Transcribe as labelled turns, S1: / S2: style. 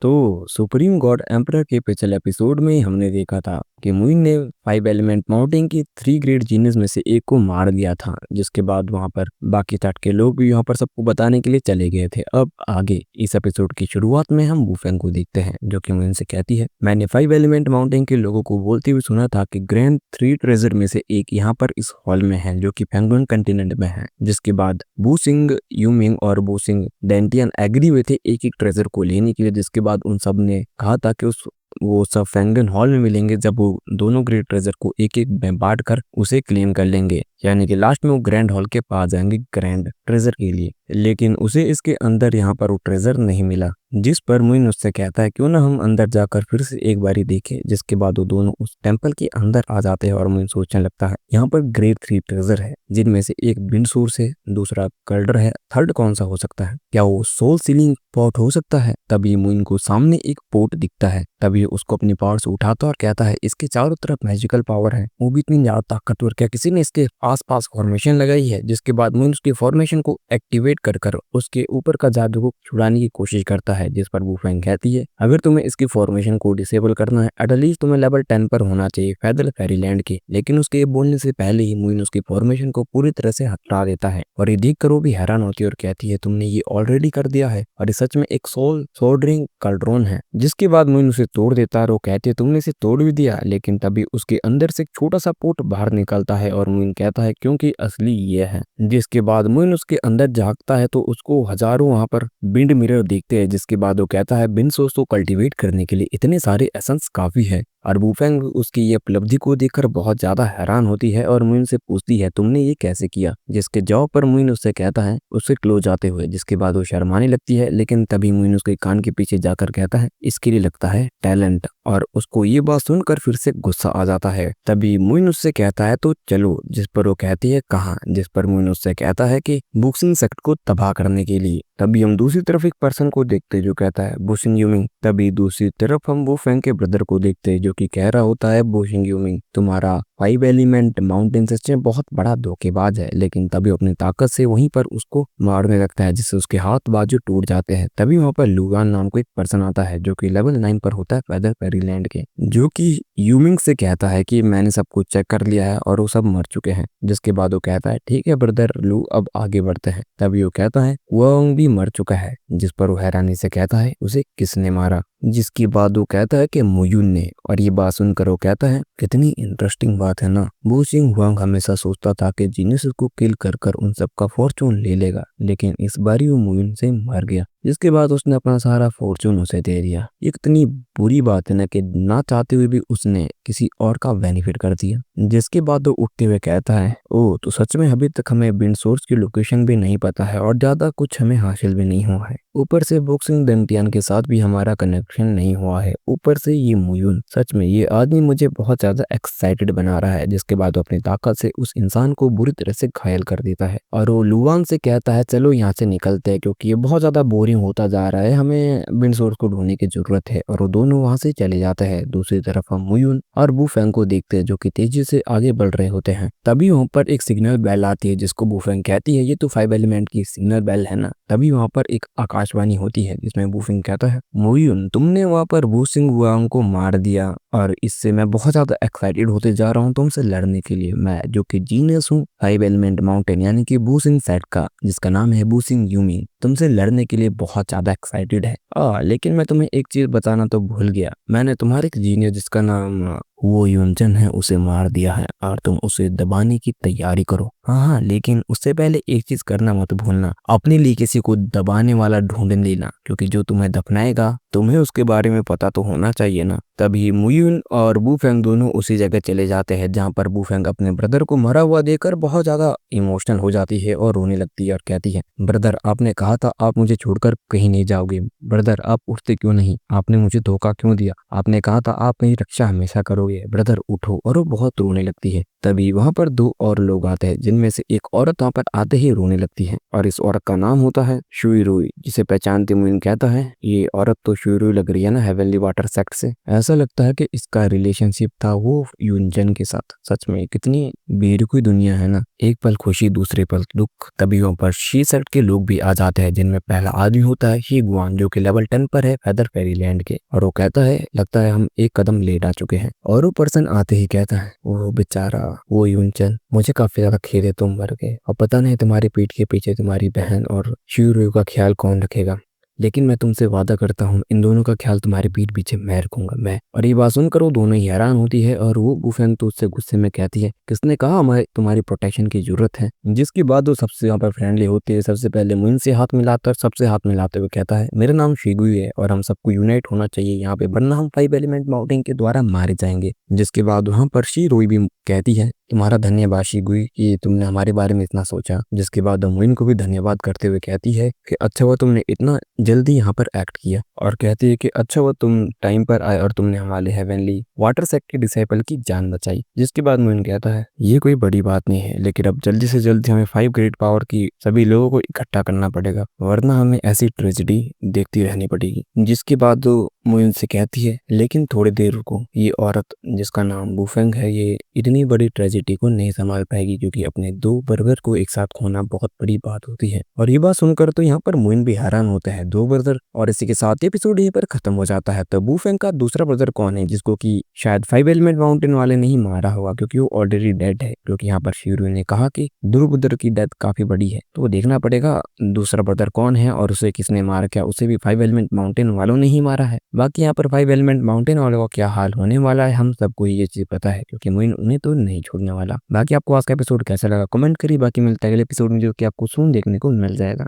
S1: तो supreme God emperor के पिछले एपिसोड में हमने देखा था कि मुइन ने 5 एलिमेंट माउंटेन की 3 ग्रेट जीनियस में से एक को मार दिया था, जिसके बाद वहां पर बाकी तट के लोग भी यहाँ पर सबको बताने के लिए चले गए थे। अब आगे इस एपिसोड की शुरुआत में हम वूफेंग को देखते हैं, जो कि मुइन से कहती है, मैंने 5 एलिमेंट माउंटेन के लोगों को बोलते हुए सुना था कि ग्रैंड 3 ट्रेजर में से एक यहाँ पर इस हॉल में है, जो कि पेंगुइन कंटिनेंट में है। जिसके बाद बूसिंग, यूमिंग और बूसिंग डेंटियन एग्री हुए थे एक एक ट्रेजर को लेने के लिए, जिसके बाद उन सब ने कहा था कि वो सब फैंगन हॉल में मिलेंगे जब वो दोनों ग्रेट ट्रेजर को एक एक में बांट कर उसे क्लेम कर लेंगे। यानी कि लास्ट में वो ग्रैंड हॉल के पास जाएंगे ग्रैंड ट्रेजर के लिए, लेकिन उसे इसके अंदर यहाँ पर वो ट्रेजर नहीं मिला। जिस पर मुइन उससे कहता है क्यों ना हम अंदर जाकर फिर से एक बारी देखें। जिसके बाद वो दोनों उस टेंपल के अंदर आ जाते हैं और मुइन सोचने लगता है यहाँ पर ग्रेट 3 ट्रेजर है, जिनमें से एक विंड सोर्स है, दूसरा कल्डर है, थर्ड कौन सा हो सकता है? क्या वो सोल सीलिंग पॉट हो सकता है? तभी मुइन को सामने एक पोर्ट दिखता है। तभी उसको अपनी पावर से उठाता और कहता है इसके चारों तरफ मैजिकल पावर है, वो भी इतनी ज्यादा ताकतवर, क्या किसी ने इसके आसपास फॉर्मेशन लगाई है? जिसके बाद मुइन उसकी फॉर्मेशन को एक्टिवेट कर उसके ऊपर का जादू को छुड़ाने की कोशिश करता है। जिस पर वूफेंग कहती है अगर तुम्हें इसकी फॉर्मेशन को डिसेबल करना है एटलीस्ट तुम्हें लेवल 10 पर होना चाहिए फेदर फेरीलैंड के। लेकिन उसके बोलने से पहले ही मुइन उसकी फॉर्मेशन को पूरी तरह से हटा देता है और ये देखकर वो भी हैरान होती है और कहती है तुमने ये ऑलरेडी कर दिया है और ये सच में एक सोल सोल्डरिंग कल्ड्रोन है। जिसके बाद मुइन उसे तोड़ देता है और वो कहती है तुमने इसे तोड़ भी दिया। लेकिन तभी उसके अंदर से एक छोटा सा पोर्ट बाहर निकलता है और मुइन कहता है क्योंकि असली ये है। जिसके बाद मुइन उसके अंदर झांकता है तो उसको हजारों वहां पर विंड मिरर दिखते हैं। जिसके बाद वो कहता है विंड सोर्स को कल्टीवेट करने के लिए इतने सारे एसेंस काफी है। और वूफेंग उसकी ये उपलब्धि को देखकर बहुत ज्यादा हैरान होती है और मुइन से पूछती है तुमने ये कैसे किया? जिसके जवाब पर मुइन उससे कहता है उससे क्लोज आते हुए। जिसके बाद वो शर्माने लगती है, लेकिन तभी मुइन उसके कान के पीछे जाकर कहता है इसके लिए लगता है टैलेंट, और उसको ये बात सुनकर फिर से गुस्सा आ जाता है। तभी मुइन उससे कहता है तो चलो। जिस पर वो कहती है कहाँ? जिस पर मुइन उससे कहता है कि बुक्सिंग सेक्ट को तबाह करने के लिए। तभी हम दूसरी तरफ एक पर्सन को देखते जो कहता है बुशिंग यूमिंग। तभी दूसरी तरफ हम वूफेंग के ब्रदर को देखते जो कि कह रहा होता है बुशिंग यूमिंग तुम्हारा 5 एलिमेंट माउंटेन सिस्टम बहुत बड़ा धोखेबाज है। लेकिन तभी अपनी ताकत से वहीं पर उसको मारने लगता है, जिससे उसके हाथ बाजू टूट जाते हैं। तभी वहां पर लुगान नाम को एक पर्सन आता है जो कि लेवल 9 पर होता है फेदर फेरीलैंड के, जो कि यूमिंग से कहता है कि मैंने सब कुछ चेक कर लिया है और वो सब मर चुके हैं। जिसके बाद वो कहता है ठीक है ब्रदर लू, अब आगे बढ़ते हैं। तभी वो कहता है वोंग भी मर चुका है। जिस पर वो हैरानी से कहता है उसे किसने मारा? जिसके बाद वो कहता है कि मुयुन ने। और ये बात सुनकर वो कहता है कितनी इंटरेस्टिंग बात है ना। बूशिंग हुआंग हमेशा सोचता था कि जीनियस को किल कर उन सबका फॉर्चून ले लेगा, लेकिन इस बारी वो मुयुन से मर गया। जिसके बाद उसने अपना सारा फॉर्चून उसे दे दिया। ये कितनी बुरी बात है ना कि ना चाहते हुए भी उसने किसी और का बेनिफिट कर दिया। जिसके बाद वो उठते हुए कहता है ओ तो सच में अभी तक हमें विंड सोर्स की लोकेशन भी नहीं पता है और ज्यादा कुछ हमें हासिल भी नहीं हुआ है। ऊपर से बॉक्सिंग डेंटियन के साथ भी हमारा कनेक्शन नहीं हुआ है। ऊपर से ये मुयुन, सच में ये आदमी मुझे बहुत ज्यादा एक्साइटेड बना रहा है। जिसके बाद वो अपनी ताकत से उस इंसान को बुरी तरह से घायल कर देता है और वो लुवांग से कहता है चलो यहाँ से निकलते हैं क्योंकि ये बहुत ज्यादा बोरिंग होता जा रहा है, हमें विंड सोर्स को ढूंढने की जरूरत है। और वो दोनों वहां से चले जाते हैं। दूसरी तरफ हम मुयुन और वूफेंग को देखते हैं जो कि तेजी से आगे बढ़ रहे होते हैं। तभी वहां पर एक सिग्नल बेल आती है जिसको वूफेंग कहती है ये तो 5 एलिमेंट की सिग्नल बेल है ना। तभी वहां पर एक आकाशवाणी होती है जिसमें वूफेंग कहता है मुयुन तुमने वहां पर वूसिंग हुआंग को मार दिया और इससे मैं बहुत ज्यादा एक्साइटेड होते जा रहा हूँ तुमसे लड़ने के लिए। मैं जो कि जीनियस हूँ 5 एलिमेंट माउंटेन यानी कि बूसिंग सेट का, जिसका नाम है बूसिंग यूमी, तुमसे लड़ने के लिए बहुत ज्यादा एक्साइटेड है। लेकिन मैं तुम्हें एक चीज बताना तो भूल गया, मैंने तुम्हारे एक जीनियस जिसका नाम वो युनचन है उसे मार दिया है और तुम उसे दबाने की तैयारी करो। हाँ, लेकिन उससे पहले एक चीज करना मत भूलना, अपने लिए किसी को दबाने वाला ढूंढ लेना, क्योंकि जो तुम्हें दफनाएगा तुम्हें उसके बारे में पता तो होना चाहिए ना। तभी मुयुन और वूफेंग दोनों उसी जगह चले जाते हैं जहाँ पर वूफेंग अपने ब्रदर को मरा हुआ देखकर बहुत ज्यादा इमोशनल हो जाती है और रोने लगती है और कहती है ब्रदर आपने कहा था आप मुझे छोड़कर कहीं नहीं जाओगे, ब्रदर आप उठते क्यों नहीं, आपने मुझे धोखा क्यों दिया, आपने कहा था आप मेरी रक्षा हमेशा करोगे। है ब्रदर उठो, और वो बहुत रोने लगती है। तभी वहाँ पर दो और लोग आते हैं, जिनमें से एक औरत वहाँ पर आते ही रोने लगती है, और इस औरत का नाम होता है शुइरुई, जिसे पहचानते मुइन कहता है ये औरत तो शुइरुई लग रही है ना हेवनली वाटर सेक्ट से। ऐसा लगता है कि इसका रिलेशनशिप था वो यूनजन के साथ। सच में कितनी बेरुखी दुनिया है ना, एक पल खुशी दूसरे पल दुख। तभी वहाँ पर शी सेट के लोग भी आ जाते हैं, जिनमें पहला आदमी होता है ही गुआन, जो कि लेवल 10 पर है फेदर फेरीलैंड के, और वो कहता है लगता है हम एक कदम लेट आ चुके हैं। और वो पर्सन आते ही कहता है वो बेचारा वो यूनचन, मुझे काफी ज्यादा खेद है तुम मर गए, और पता नहीं तुम्हारी पीठ के पीछे तुम्हारी बहन और शिवरू का ख्याल कौन रखेगा, लेकिन मैं तुमसे वादा करता हूँ इन दोनों का ख्याल तुम्हारी पीठ पीछे मैं रखूंगा मैं। और ये बात सुनकर वो दोनों ही हैरान होती है, और वो बुफेन तो उससे गुस्से में कहती है किसने कहा हमारे तुम्हारी प्रोटेक्शन की जरूरत है। जिसके बाद वो सबसे यहाँ पर फ्रेंडली होती है। सबसे पहले मुइन से हाथ मिलाकर सबसे हाथ मिलाते हुए कहता है मेरा नाम शिगुई है और हम सबको यूनाइट होना चाहिए यहाँ पे, वरना हम 5 एलिमेंट माउंटेन के द्वारा मारे जाएंगे। जिसके बाद वहाँ पर शीरोई भी कहती है तुम्हारा धन्यवाद शिगुई कि तुमने हमारे बारे में इतना सोचा। जिसके बाद मुइन को भी धन्यवाद करते हुए कहती है कि अच्छा हुआ तुमने इतना जल्दी यहाँ पर एक्ट किया, और कहती है कि अच्छा हुआ तुम टाइम पर आए और तुमने हमारे हेवनली वाटर सेक्ट के डिसाइपल की जान बचाई। जिसके बाद मुइन कहता है ये कोई बड़ी बात नहीं है, लेकिन अब जल्दी से जल्दी हमें 5 ग्रेट पावर की सभी लोगों को इकट्ठा करना पड़ेगा, वरना हमें ऐसी ट्रेजेडी देखती रहनी पड़ेगी। जिसके बाद वो मुइन से कहती है लेकिन थोड़ी देर रुको, ये औरत जिसका नाम बुफेंग है ये इतनी बड़ी ट्रेजेडी को नहीं संभाल पाएगी, क्योंकि अपने 2 ब्रदर को एक साथ खोना बहुत बड़ी बात होती है। और ये बात सुनकर तो यहाँ पर मुइन भी हैरान होता है 2 ब्रदर, और इसी के साथ एपिसोड यहीं पर खत्म हो जाता है। तो बुफेंग का दूसरा ब्रदर कौन है जिसको कि शायद 5 एलिमेंट माउंटेन वाले नहीं मारा होगा, क्योंकि वो ऑलरेडी डेड है, क्योंकि यहाँ पर शिवरू ने कहा कि ध्रुव ब्रदर की डेथ काफी बड़ी है, तो वो देखना पड़ेगा दूसरा ब्रदर कौन है और उसे किसने मारा, क्या उसे भी 5 एलिमेंट माउंटेन वालों ने ही मारा है। बाकी यहाँ पर 5 एलिमेंट माउंटेन वालों का क्या हाल होने वाला है हम सबको ये चीज पता है, क्योंकि मुइन उन्हें तो नहीं छोड़ने वाला। बाकी आपको आज का एपिसोड कैसा लगा कमेंट करिए, बाकी मिलता है अगले एपिसोड में जो कि आपको सून देखने को मिल जाएगा।